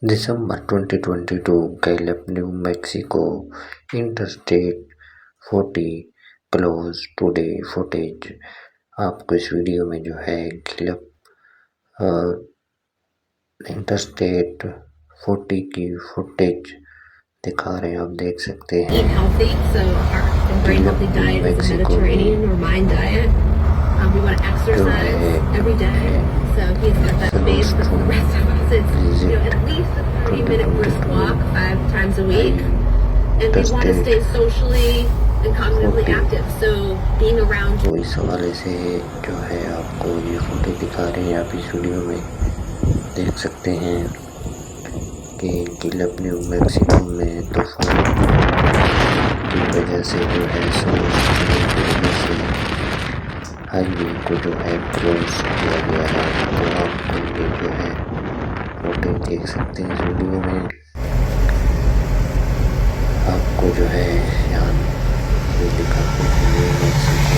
दिसंबर 2022 Gallup New Mexico Interstate 40 close today footage. आपको इस video में जो है गैलप इंटरस्टेट 40 की फुटेज दिखा रहे हैं, आप देख सकते हैं। Eat healthy, so our brain healthy diet is a Mediterranean or mind diet. We want to exercise every day, so he's got that space. But for the rest of us, it's at least a 30-minute brisk walk 5 times a week, and we want to stay socially and cognitively active. So being around. तो इस हवाले से जो है आपको ये photo दिखा रहे हैं, आप इस वीडियो में देख सकते हैं कि गैलप न्यू मैक्सिको में तूफान की वजह से जो है हाईवे को जो है क्लोज किया गया है। तो आपको ये जो है फोटो देख सकते हैं इस वीडियो में। आपको जो है यहाँ ये दिखाते हैं न्यू मैक्सिको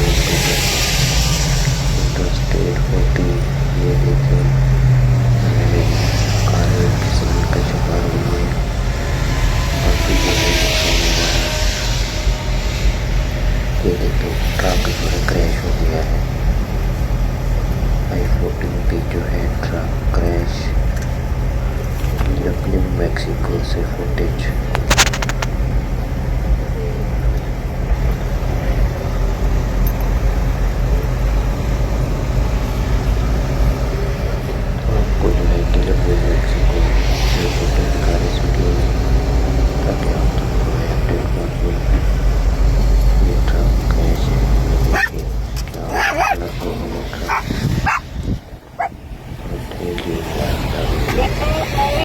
इंटरस्टेट 40। ये देखें कार किसान का शिकार हुई है, बाकी जो है नुकसान हुआ है। ये देखो ट्रक जो है क्रैश हो गया है। i-40 पे जो है ट्रक क्रैश। न्यू मैक्सिको से फुटेज।